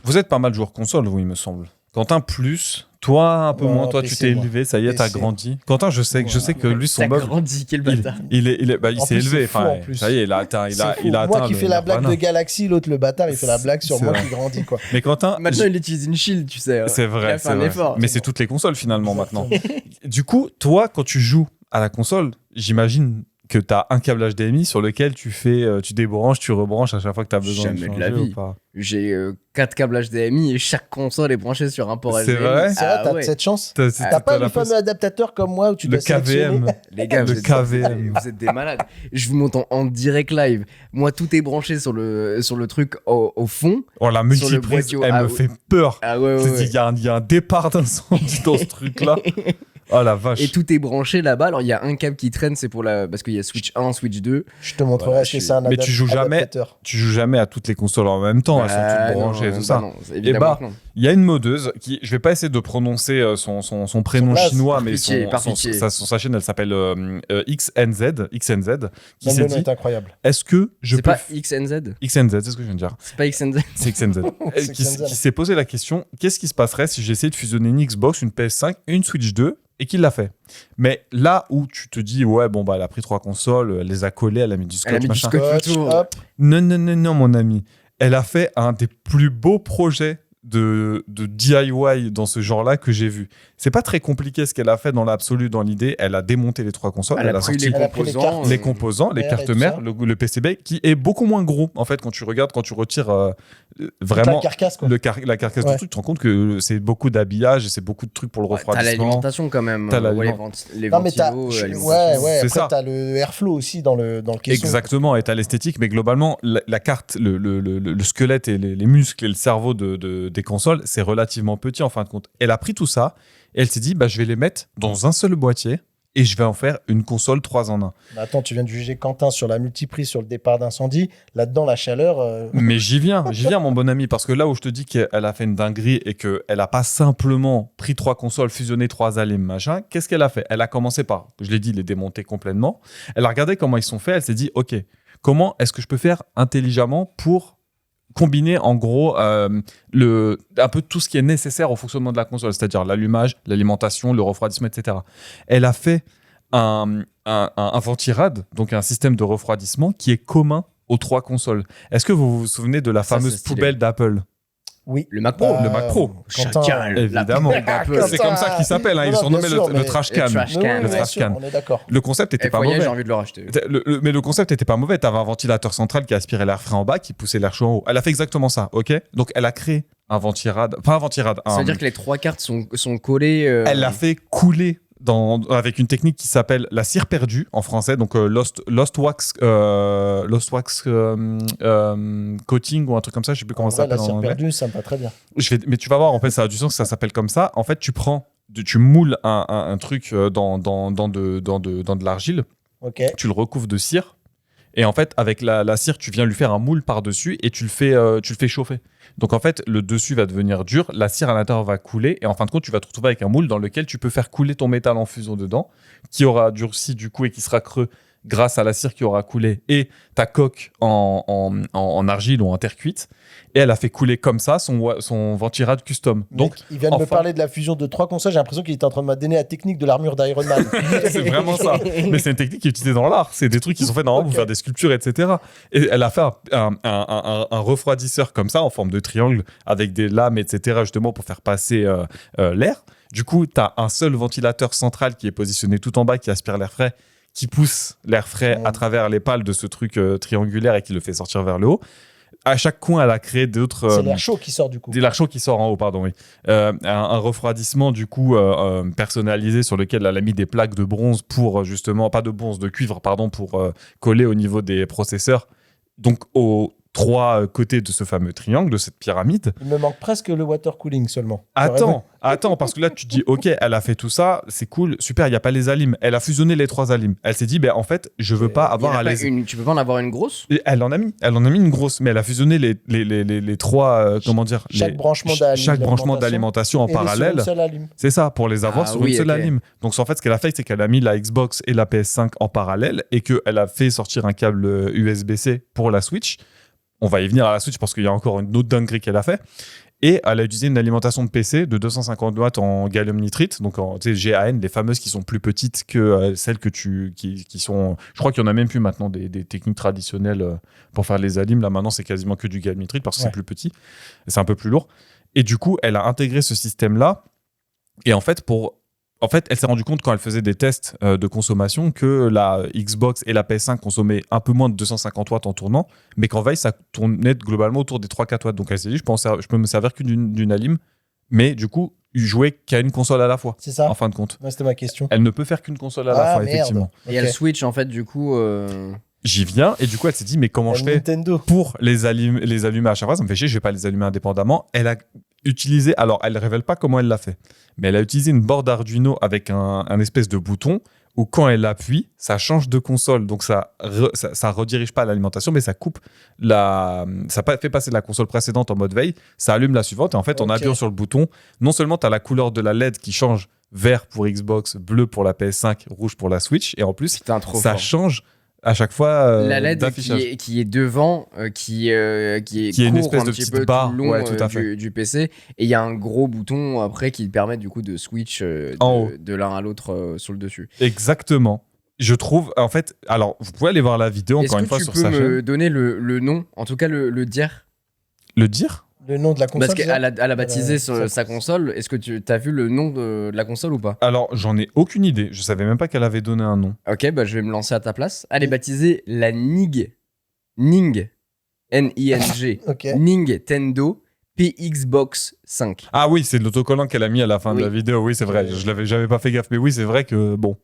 Speaker 3: Vous êtes pas mal joueur console, vous, il me semble. Quentin plus, toi un peu
Speaker 2: Ouais,
Speaker 3: moins, toi
Speaker 2: PC,
Speaker 3: tu t'es
Speaker 2: moi.
Speaker 3: élevé, ça y est, t'as
Speaker 2: PC.
Speaker 3: grandi. Quentin, je sais que lui son
Speaker 1: T'as
Speaker 3: meuble,
Speaker 1: grandi, quel
Speaker 3: il,
Speaker 1: bâtard.
Speaker 3: il
Speaker 2: En
Speaker 3: s'est
Speaker 2: plus,
Speaker 3: élevé,
Speaker 2: c'est fou,
Speaker 3: enfin,
Speaker 2: en plus.
Speaker 3: ça y est, il a atteint,
Speaker 2: C'est fou.
Speaker 3: il a
Speaker 2: Moi
Speaker 3: atteint
Speaker 2: qui
Speaker 3: le
Speaker 2: fais la blague
Speaker 3: nirvana.
Speaker 2: de Galaxy, l'autre le bâtard, il fait la blague sur
Speaker 3: C'est
Speaker 2: moi
Speaker 3: vrai.
Speaker 2: qui grandit quoi.
Speaker 3: Mais Quentin,
Speaker 1: Maintenant, il utilise une shield, tu sais.
Speaker 3: c'est
Speaker 1: Il
Speaker 3: vrai,
Speaker 1: a fait
Speaker 3: c'est
Speaker 1: un
Speaker 3: vrai.
Speaker 1: effort.
Speaker 3: Mais c'est toutes les consoles finalement maintenant. Du coup, toi, quand tu joues à la console, j'imagine que tu as un câble HDMI sur lequel tu débranches, tu rebranches à chaque fois que tu as besoin
Speaker 1: Jamais de
Speaker 3: changer
Speaker 1: la vie.
Speaker 3: ou pas.
Speaker 1: J'ai 4 câbles HDMI et chaque console est branchée sur un port
Speaker 3: C'est
Speaker 1: HDMI.
Speaker 3: vrai
Speaker 2: C'est vrai,
Speaker 1: Ah
Speaker 2: t'as
Speaker 1: ouais.
Speaker 2: cette chance.
Speaker 3: T'as
Speaker 2: T'as pas
Speaker 3: la
Speaker 2: le fameux adaptateur comme moi où tu
Speaker 3: le
Speaker 2: dois sélectionner.
Speaker 3: KVM.
Speaker 1: Les gars,
Speaker 3: Le
Speaker 1: vous êtes,
Speaker 3: KVM.
Speaker 1: vous êtes des malades. Je vous monte en direct live. Moi, tout est branché sur le truc au fond.
Speaker 3: Oh, la
Speaker 1: Sur le
Speaker 3: multiprise,
Speaker 1: boîtier,
Speaker 3: elle
Speaker 1: ah
Speaker 3: me
Speaker 1: oui.
Speaker 3: fait peur.
Speaker 1: Ah ouais, ouais, ouais.
Speaker 3: Il y a un départ d'incendie dans ce truc-là. Oh la vache.
Speaker 1: Et tout est branché là-bas. Alors, il y a un câble qui traîne, c'est parce qu'il y a Switch 1, Switch 2.
Speaker 2: Je te montrerai
Speaker 1: Voilà,
Speaker 2: c'est ça un
Speaker 3: Mais tu joues jamais
Speaker 2: adaptateur.
Speaker 3: Tu joues jamais à toutes les consoles en même temps, elles sont
Speaker 1: Bah,
Speaker 3: toutes branchées et
Speaker 1: non,
Speaker 3: tout
Speaker 1: bah
Speaker 3: ça.
Speaker 1: non, évidemment
Speaker 3: bah,
Speaker 1: que non.
Speaker 3: Il y a une modeuse qui, je vais pas essayer de prononcer son prénom
Speaker 2: blaze.
Speaker 3: chinois,
Speaker 1: Par
Speaker 3: mais
Speaker 1: pitié, par pitié.
Speaker 3: sa chaîne elle s'appelle XNZ, qui
Speaker 2: Même
Speaker 3: s'est
Speaker 2: le nom
Speaker 3: dit
Speaker 2: est incroyable.
Speaker 3: est-ce que je
Speaker 1: C'est
Speaker 3: peux.
Speaker 1: pas XNZ
Speaker 3: XNZ, c'est ce que je viens de dire.
Speaker 1: C'est pas XNZ.
Speaker 3: C'est XNZ.
Speaker 2: C'est
Speaker 3: qui
Speaker 2: XNZ.
Speaker 3: s'est posé la question qu'est-ce qui se passerait si j'essayais de fusionner une Xbox, une PS5 et une Switch 2 et qu'il l'a fait. Mais là où tu te dis ouais bon bah elle a pris 3 consoles, elle les a collées, elle a mis du
Speaker 1: Elle a
Speaker 3: scotch,
Speaker 1: mis du
Speaker 3: machin.
Speaker 1: scotch.
Speaker 2: Scotch,
Speaker 1: autour.
Speaker 2: hop.
Speaker 3: Non, mon ami. Elle a fait un des plus beaux projets de DIY dans ce genre-là que j'ai vu. C'est pas très compliqué ce qu'elle a fait dans l'absolu, dans l'idée. Elle a démonté les 3 consoles,
Speaker 1: Elle
Speaker 3: elle
Speaker 1: a
Speaker 3: a
Speaker 1: pris
Speaker 3: sorti
Speaker 1: les
Speaker 2: Elle a pris les
Speaker 1: composants.
Speaker 2: cartes.
Speaker 3: les composants, les
Speaker 2: mère et
Speaker 3: cartes
Speaker 2: tout
Speaker 3: mères,
Speaker 2: ça.
Speaker 3: le PCB qui est beaucoup moins gros en fait quand tu regardes, quand tu retires
Speaker 2: La
Speaker 3: vraiment
Speaker 2: carcasse quoi.
Speaker 3: la carcasse
Speaker 2: Ouais.
Speaker 3: du truc, tu te rends compte que c'est beaucoup d'habillage et c'est beaucoup de trucs pour le
Speaker 1: Ouais, t'as
Speaker 3: refroidissement.
Speaker 1: l'alimentation quand même.
Speaker 3: T'as
Speaker 1: Ouais, les
Speaker 2: Non mais t'as
Speaker 1: ventilos,
Speaker 2: ouais
Speaker 1: l'alimentation.
Speaker 2: ouais
Speaker 3: C'est
Speaker 2: après
Speaker 3: ça.
Speaker 2: t'as le airflow aussi dans le caisson.
Speaker 3: Exactement, et t'as l'esthétique, mais globalement, la carte, le squelette et les muscles et le cerveau des consoles, c'est relativement petit en fin de compte. Elle a pris tout ça et elle s'est dit, bah, je vais les mettre dans un seul boîtier et je vais en faire une console 3 en 1.
Speaker 2: Mais attends, tu viens de juger Quentin sur la multiprise, sur le départ d'incendie. Là-dedans, la chaleur.
Speaker 3: Mais j'y viens, mon bon ami, parce que là où je te dis qu'elle a fait une dinguerie et qu'elle n'a pas simplement pris 3 consoles, fusionné 3 alims, machin, qu'est-ce qu'elle a fait? Elle a commencé par, je l'ai dit, les démonter complètement. Elle a regardé comment ils sont faits, elle s'est dit, ok, comment est-ce que je peux faire intelligemment pour combiner en gros un peu tout ce qui est nécessaire au fonctionnement de la console, c'est-à-dire l'allumage, l'alimentation, le refroidissement, etc. Elle a fait un ventirad, donc un système de refroidissement qui est commun aux 3 consoles. Est-ce que vous vous souvenez de la
Speaker 1: Ça,
Speaker 3: fameuse
Speaker 1: c'est stylé.
Speaker 3: poubelle d'Apple?
Speaker 2: Oui.
Speaker 1: Le Mac Pro.
Speaker 3: Le Mac Pro.
Speaker 2: Quentin,
Speaker 1: Chacal.
Speaker 3: Évidemment.
Speaker 1: La poubelle d'Apple.
Speaker 2: Comme
Speaker 3: C'est comme ça qu'il s'appelle, hein,
Speaker 2: Non,
Speaker 3: ils
Speaker 2: non,
Speaker 3: sont
Speaker 2: bien
Speaker 3: nommés
Speaker 2: sûr,
Speaker 3: le
Speaker 2: mais-
Speaker 3: trash
Speaker 1: Le
Speaker 3: can.
Speaker 1: trash
Speaker 2: Oui,
Speaker 1: can.
Speaker 2: oui,
Speaker 3: Le
Speaker 2: bien
Speaker 3: trash
Speaker 2: sûr,
Speaker 3: can.
Speaker 2: on est d'accord.
Speaker 3: Le concept était pas
Speaker 1: FYI,
Speaker 3: mauvais.
Speaker 1: j'ai envie de le racheter.
Speaker 3: Mais le concept était pas mauvais. T'avais un ventilateur central qui aspirait l'air frais en bas, qui poussait l'air chaud en haut. Elle a fait exactement ça, ok? Donc elle a créé un ventirad, pas un ventirad,
Speaker 1: Ça veut dire que les 3 cartes sont collées.
Speaker 3: elle l'a fait couler avec une technique qui s'appelle la cire perdue en français, donc lost wax coating ou un truc comme ça, je sais plus comment
Speaker 2: En
Speaker 3: ça
Speaker 2: vrai, la
Speaker 3: s'appelle en
Speaker 2: cire
Speaker 3: anglais.
Speaker 2: perdue, ça me va très bien.
Speaker 3: Mais tu vas voir, en fait, ça a du sens que ça s'appelle comme ça. En fait, tu moules un truc dans de l'argile,
Speaker 2: Ok.
Speaker 3: tu le recouvres de cire. Et en fait, avec la cire, tu viens lui faire un moule par-dessus et tu le fais chauffer. Donc en fait, le dessus va devenir dur, la cire à l'intérieur va couler et en fin de compte, tu vas te retrouver avec un moule dans lequel tu peux faire couler ton métal en fusion dedans, qui aura durci du coup et qui sera creux grâce à la cire qui aura coulé et ta coque en argile ou en terre cuite. Et elle a fait couler comme ça son ventirad custom. Donc
Speaker 2: Mec, il vient de me
Speaker 3: enfin-
Speaker 2: parler de la fusion de 3 consoles. J'ai l'impression qu'il était en train de me donner la technique de l'armure d'Iron Man.
Speaker 3: c'est vraiment ça. Mais c'est une technique qui est utilisée dans l'art. C'est des trucs qui sont faits normalement
Speaker 2: Ok.
Speaker 3: pour faire des sculptures, etc. Et elle a fait un refroidisseur comme ça, en forme de triangle, avec des lames, etc., justement pour faire passer l'air. Du coup, tu as un seul ventilateur central qui est positionné tout en bas, qui aspire l'air frais, qui pousse l'air frais à travers les pales de ce truc triangulaire et qui le fait sortir vers le haut. À chaque coin, elle a créé d'autres...
Speaker 2: C'est l'air chaud qui sort du coup.
Speaker 3: L'air chaud qui sort en haut, pardon, oui. Un refroidissement, du coup, personnalisé sur lequel elle a mis des plaques de bronze pour, justement, pas de bronze, de cuivre, pardon, pour coller au niveau des processeurs. Donc, aux 3 côtés de ce fameux triangle, de cette pyramide.
Speaker 2: Il me manque presque le water cooling seulement.
Speaker 3: Attends, parce que là, tu te dis, ok, elle a fait tout ça, c'est cool, super, il n'y a pas les alims. Elle a fusionné les 3 alims. Elle s'est dit, ben en fait, je veux pas
Speaker 1: Il y
Speaker 3: avoir
Speaker 1: en a
Speaker 3: à
Speaker 1: pas
Speaker 3: les...
Speaker 1: une- Tu peux pas en avoir une grosse?
Speaker 3: Et elle en a mis une grosse, mais elle a fusionné les 3, comment dire,
Speaker 2: Chaque branchement
Speaker 3: chaque branchement d'alimentation en
Speaker 2: Et les sur
Speaker 3: parallèle.
Speaker 2: une seule allume.
Speaker 3: C'est ça, pour les avoir
Speaker 1: Ah
Speaker 3: sur
Speaker 1: oui,
Speaker 3: une seule
Speaker 1: ok.
Speaker 3: alim. Donc en fait, ce qu'elle a fait, c'est qu'elle a mis la Xbox et la PS5 en parallèle et qu'elle a fait sortir un câble USB-C pour la Switch. On va y venir à la Switch parce qu'il y a encore une autre dinguerie qu'elle a fait. Et elle a utilisé une alimentation de PC de 250 watts en gallium nitrite, donc en GaN, les fameuses qui sont plus petites que celles qui sont. Je crois qu'il y en a même plus maintenant des techniques traditionnelles pour faire les alims. Là maintenant, c'est quasiment que du gallium nitrite parce que c'est plus petit, et c'est un peu plus lourd. Et du coup, elle a intégré ce système-là. Et en fait, elle s'est rendue compte quand elle faisait des tests de consommation que la Xbox et la PS5 consommaient un peu moins de 250 watts en tournant, mais qu'en veille, ça tournait globalement autour des 3-4 watts. Donc elle s'est dit, je peux me servir qu'une d'une alim, mais du coup, jouer qu'à une console à la fois.
Speaker 2: C'est ça.
Speaker 3: En fin de compte.
Speaker 2: Ouais, c'était ma question.
Speaker 3: Elle ne peut faire qu'une console à la fois,
Speaker 2: merde.
Speaker 3: effectivement.
Speaker 1: Et elle switch en fait du coup.
Speaker 3: J'y viens, et du coup, elle s'est dit, mais comment je fais
Speaker 2: Nintendo.
Speaker 3: pour les allumer à chaque fois? Ça me fait chier, je vais pas les allumer indépendamment. Elle a utilisé, alors elle révèle pas comment elle l'a fait, mais elle a utilisé une board Arduino avec un espèce de bouton où quand elle appuie, ça change de console. Donc ça redirige pas l'alimentation, mais ça coupe ça fait passer la console précédente en mode veille, ça allume la suivante, et en fait, en appuyant sur le bouton, non seulement tu as la couleur de la LED qui change, vert pour Xbox, bleu pour la PS5, rouge pour la Switch, et en plus,
Speaker 1: Putain,
Speaker 3: ça change à chaque fois
Speaker 1: la LED
Speaker 3: d'affichage.
Speaker 1: qui est devant, qui est
Speaker 3: une espèce de petite barre,
Speaker 1: tout le long
Speaker 3: ouais, tout à fait.
Speaker 1: du PC, et il y a un gros bouton après qui permet du coup de switch
Speaker 3: En haut.
Speaker 1: de l'un à l'autre sur le dessus.
Speaker 3: Exactement. Je trouve, en fait, alors vous pouvez aller voir la vidéo encore une fois sur sa
Speaker 1: Est-ce que tu peux me
Speaker 3: chaîne.
Speaker 1: donner le nom, en tout cas le dire?
Speaker 3: Le dire?
Speaker 2: Le nom de la console.
Speaker 1: Parce qu'elle a baptisé
Speaker 2: ça-
Speaker 1: sa console. Est-ce que tu as vu le nom de la console ou pas?
Speaker 3: Alors, j'en ai aucune idée. Je savais même pas qu'elle avait donné un nom.
Speaker 1: Ok, bah je vais me lancer à ta place. Elle est baptisée la Ning. Ning. N-I-N-G.
Speaker 2: Ok.
Speaker 1: Nintendo PXbox 5.
Speaker 3: Ah oui, c'est l'autocollant qu'elle a mis à la fin de
Speaker 1: Oui.
Speaker 3: la vidéo. Oui, c'est vrai. J'avais pas fait gaffe. Mais oui, c'est vrai que, bon,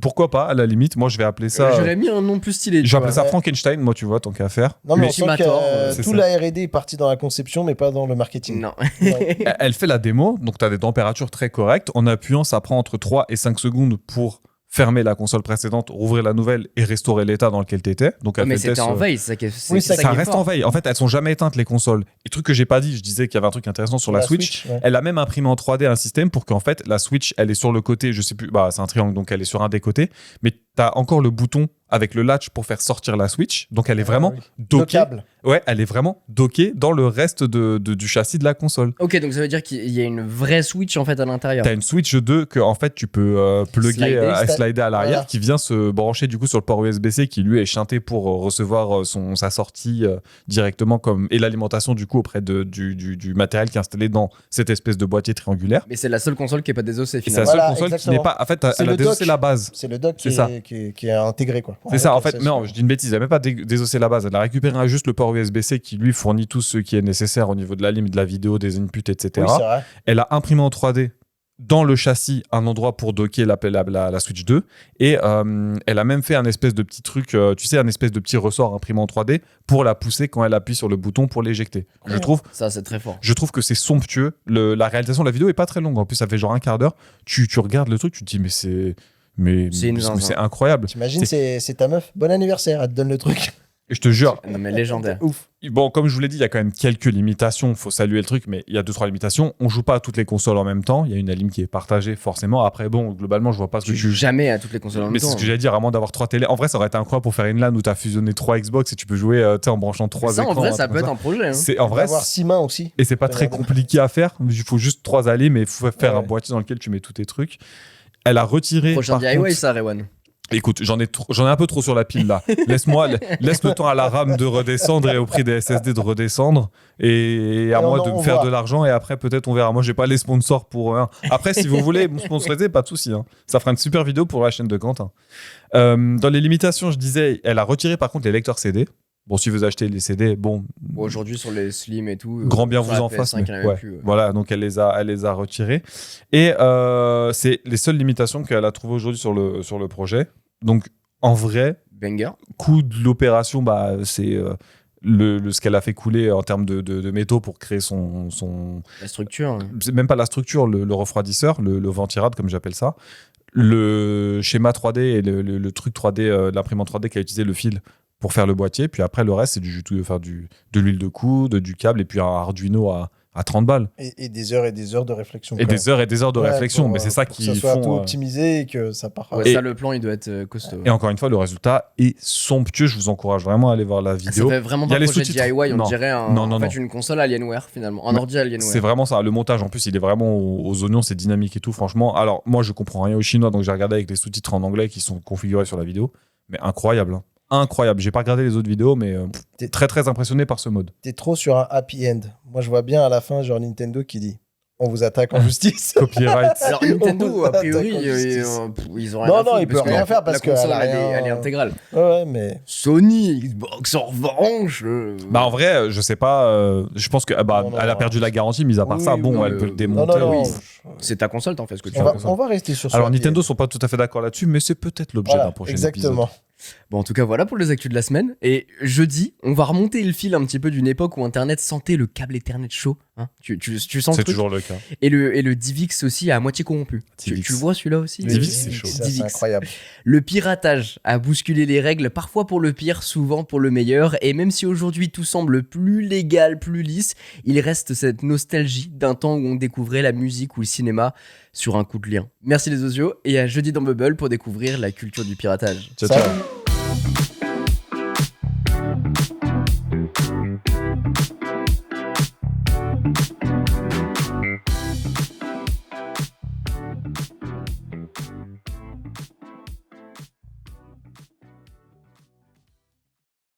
Speaker 3: pourquoi pas, à la limite. Moi, je vais appeler ça...
Speaker 1: J'aurais mis un nom plus stylé. tu
Speaker 3: J'ai appelé
Speaker 1: vois.
Speaker 3: ça Frankenstein, moi, tu vois, tant qu'à faire.
Speaker 2: Non, mais
Speaker 3: Mais
Speaker 2: on sent que
Speaker 1: Ultimator,
Speaker 3: c'est
Speaker 2: tout
Speaker 3: ça.
Speaker 2: la R&D est parti dans la conception, mais pas dans le marketing.
Speaker 1: Non.
Speaker 2: Non.
Speaker 3: Elle fait la démo, donc tu as des températures très correctes. En appuyant, ça prend entre 3 et 5 secondes pour fermer la console précédente, rouvrir la nouvelle et restaurer l'état dans lequel tu étais. Donc, elle
Speaker 1: Mais
Speaker 3: fait le
Speaker 1: c'était
Speaker 3: test,
Speaker 1: en veille, c'est ça qui est,
Speaker 2: Oui,
Speaker 1: c'est
Speaker 2: ça
Speaker 3: ça
Speaker 1: qui est
Speaker 3: reste
Speaker 1: fort.
Speaker 3: en veille. En fait, elles sont jamais éteintes, les consoles. Et truc que j'ai pas dit, je disais qu'il y avait un truc intéressant sur la Switch.
Speaker 2: ouais.
Speaker 3: Elle a même imprimé en 3D un système pour qu'en fait, la Switch, elle est sur le côté, je sais plus, bah, c'est un triangle, donc elle est sur un des côtés, mais tu as encore le bouton avec le latch pour faire sortir la Switch. Donc, elle est vraiment dockée.
Speaker 2: Dockable.
Speaker 3: Ouais, elle est vraiment dockée dans le reste du châssis de la console.
Speaker 1: Ok, donc ça veut dire qu'il y a une vraie Switch en fait à l'intérieur.
Speaker 3: T'as une Switch 2 que en fait tu peux plugger, slider à l'arrière,
Speaker 2: Voilà.
Speaker 3: qui vient se brancher du coup sur le port USB-C qui lui est shunté pour recevoir sa sortie directement et l'alimentation du coup auprès du matériel qui est installé dans cette espèce de boîtier triangulaire.
Speaker 1: Mais c'est la seule console qui est pas désossée
Speaker 3: Et c'est la
Speaker 1: finalement.
Speaker 3: seule
Speaker 2: Voilà,
Speaker 3: console qui
Speaker 2: exactement.
Speaker 3: n'est pas. En fait,
Speaker 2: C'est
Speaker 3: elle a
Speaker 2: le
Speaker 3: désossé
Speaker 2: dock.
Speaker 3: la base.
Speaker 2: C'est le dock
Speaker 3: C'est ça.
Speaker 2: qui est intégré, quoi.
Speaker 3: C'est ça, en fait, non, je dis une bêtise, elle n'a même pas désossé la base, elle a récupéré juste le port USB-C qui lui fournit tout ce qui est nécessaire au niveau de la ligne, de la vidéo, des inputs, etc.
Speaker 2: Oui, c'est vrai.
Speaker 3: Elle a imprimé en 3D dans le châssis un endroit pour docker la Switch 2 et elle a même fait un espèce de petit truc, tu sais, un espèce de petit ressort imprimé en 3D pour la pousser quand elle appuie sur le bouton pour l'éjecter. Je trouve
Speaker 1: Ça, c'est très fort.
Speaker 3: que c'est somptueux. La réalisation de la vidéo est pas très longue, en plus ça fait genre un quart d'heure. Tu regardes le truc, tu te dis mais c'est incroyable.
Speaker 2: T'imagines, c'est ta meuf. Bon anniversaire, elle te donne le truc.
Speaker 3: Et je te jure,
Speaker 1: Non, mais légendaire.
Speaker 2: Ouf.
Speaker 3: bon, comme je vous l'ai dit, il y a quand même quelques limitations. Faut saluer le truc, mais il y a 2-3 limitations. On joue pas à toutes les consoles en même temps. Il y a une alim qui est partagée, forcément. Après, bon, globalement, je vois pas ce que
Speaker 1: Tu joues jamais à toutes les consoles en même
Speaker 3: Mais
Speaker 1: temps.
Speaker 3: c'est ce que j'allais dire, à moins d'avoir 3 télé. En vrai, ça aurait été incroyable pour faire une LAN où tu as fusionné 3 Xbox et tu peux jouer tu sais, en branchant 3
Speaker 1: Ça,
Speaker 3: écrans.
Speaker 1: en vrai,
Speaker 3: un
Speaker 1: ça
Speaker 3: truc
Speaker 1: peut être
Speaker 3: comme
Speaker 1: un projet. Hein.
Speaker 3: C'est en vrai,
Speaker 2: avoir 6 mains aussi.
Speaker 3: et c'est pas très
Speaker 2: Regardez.
Speaker 3: compliqué à faire. Il faut juste 3 allées, mais il faut faire
Speaker 2: Ouais.
Speaker 3: un boîtier dans lequel tu mets tous tes trucs. Elle a retiré.
Speaker 1: Prochain
Speaker 3: par
Speaker 1: DIY,
Speaker 3: contre-
Speaker 1: ça, Rewan.
Speaker 3: Écoute, j'en ai un peu trop sur la pile là. Laisse le temps à la RAM de redescendre et au prix des SSD de redescendre et à
Speaker 2: Et
Speaker 3: moi
Speaker 2: on
Speaker 3: de
Speaker 2: en
Speaker 3: me faire
Speaker 2: voit.
Speaker 3: de l'argent et après peut-être on verra. Moi j'ai pas les sponsors pour rien. Après si vous voulez me sponsoriser, pas de souci. Hein. Ça fera une super vidéo pour la chaîne de Quentin. Dans les limitations, je disais, elle a retiré par contre les lecteurs CD. Bon, si vous achetez les CD, bon,
Speaker 1: Bon, aujourd'hui, sur les Slim et tout.
Speaker 3: grand bien
Speaker 1: sur
Speaker 3: vous
Speaker 1: la
Speaker 3: en fasse.
Speaker 1: PS5,
Speaker 3: Mais
Speaker 1: il y en avait
Speaker 3: ouais.
Speaker 1: plus,
Speaker 3: Voilà, donc elle les a retirés. Et c'est les seules limitations qu'elle a trouvées aujourd'hui sur le projet. Donc en vrai,
Speaker 1: Banger.
Speaker 3: coût de l'opération, bah, c'est ce qu'elle a fait couler en termes de métaux pour créer son
Speaker 1: La structure. Hein.
Speaker 3: c'est même pas la structure, le refroidisseur, le ventirad comme j'appelle ça, le schéma 3D et le truc 3D, l'imprimante 3D qui a utilisé le fil pour faire le boîtier, puis après le reste c'est de l'huile de coude, du câble et puis un Arduino à à 30 balles.
Speaker 2: Et des heures de réflexion.
Speaker 3: Et des heures de
Speaker 2: Ouais,
Speaker 3: réflexion. Mais c'est ça
Speaker 2: pour
Speaker 3: qui
Speaker 2: que ça soit tout
Speaker 3: font.
Speaker 2: optimisé et que ça part.
Speaker 1: Ouais,
Speaker 3: Et-
Speaker 1: ça, le plan, il doit être costaud.
Speaker 3: Et encore une fois, le résultat est somptueux. Je vous encourage vraiment à aller voir la
Speaker 1: Ça
Speaker 3: vidéo.
Speaker 1: fait vraiment
Speaker 3: Il y a
Speaker 1: pas
Speaker 3: les
Speaker 1: projet
Speaker 3: sous-titres.
Speaker 1: DIY, on
Speaker 3: Non.
Speaker 1: dirait
Speaker 3: Non,
Speaker 1: en fait une console Alienware finalement, un
Speaker 3: Mais
Speaker 1: ordi Alienware.
Speaker 3: C'est vraiment ça. Le montage, en plus, il est vraiment aux oignons, c'est dynamique et tout. Franchement, alors moi, je comprends rien au chinois, donc j'ai regardé avec les sous-titres en anglais qui sont configurés sur la vidéo. Mais incroyable, hein. Incroyable. J'ai pas regardé les autres vidéos, mais
Speaker 2: T'es-
Speaker 3: très très impressionné par ce mode.
Speaker 2: T'es trop sur un happy end. Moi, je vois bien à la fin, genre Nintendo qui dit on vous attaque en justice.
Speaker 3: Copyright.
Speaker 1: Alors Nintendo, a priori,
Speaker 2: Attaque en justice.
Speaker 1: ils ont
Speaker 2: Non,
Speaker 1: rien à
Speaker 2: non,
Speaker 1: foutre,
Speaker 2: il peut rien faire parce
Speaker 1: la
Speaker 2: que
Speaker 1: console,
Speaker 2: elle a
Speaker 1: elle est
Speaker 2: rien-
Speaker 1: intégrale.
Speaker 2: Ouais, mais.
Speaker 1: Sony, Xbox, en revanche.
Speaker 3: Bah en vrai, je sais pas. Je pense que
Speaker 2: Non, non,
Speaker 3: elle a perdu la garantie, mis à part
Speaker 1: Oui,
Speaker 3: ça. Bon,
Speaker 1: non,
Speaker 3: elle
Speaker 1: mais-
Speaker 3: peut le
Speaker 2: Non,
Speaker 3: démonter.
Speaker 2: non, non.
Speaker 1: oui. C'est ta console, t'en fais ce que tu
Speaker 2: On
Speaker 1: veux.
Speaker 2: va, on va rester sur ce
Speaker 3: Alors
Speaker 2: happy
Speaker 3: Nintendo
Speaker 2: end.
Speaker 3: sont pas tout à fait d'accord là-dessus, mais c'est peut-être l'objet
Speaker 2: Voilà,
Speaker 3: d'un prochain
Speaker 2: exactement.
Speaker 3: épisode.
Speaker 1: Bon, en tout cas, voilà pour les actus de la semaine. Et jeudi, on va remonter le fil un petit peu d'une époque où Internet sentait le câble Ethernet chaud. Hein, tu sens le
Speaker 3: C'est
Speaker 1: truc.
Speaker 3: toujours le cas.
Speaker 1: Et le DivX aussi à moitié corrompu. Tu
Speaker 3: DivX.
Speaker 1: le vois celui-là aussi
Speaker 3: Divix,
Speaker 2: Oui,
Speaker 3: c'est chaud.
Speaker 2: ça,
Speaker 1: Divix.
Speaker 2: C'est incroyable.
Speaker 1: Le piratage a bousculé les règles, parfois pour le pire, souvent pour le meilleur. Et même si aujourd'hui tout semble plus légal, plus lisse, il reste cette nostalgie d'un temps où on découvrait la musique ou le cinéma sur un coup de lien. Merci les osios et à jeudi dans Bubble pour découvrir la culture du piratage.
Speaker 3: Ciao,
Speaker 2: Salut.
Speaker 3: ciao.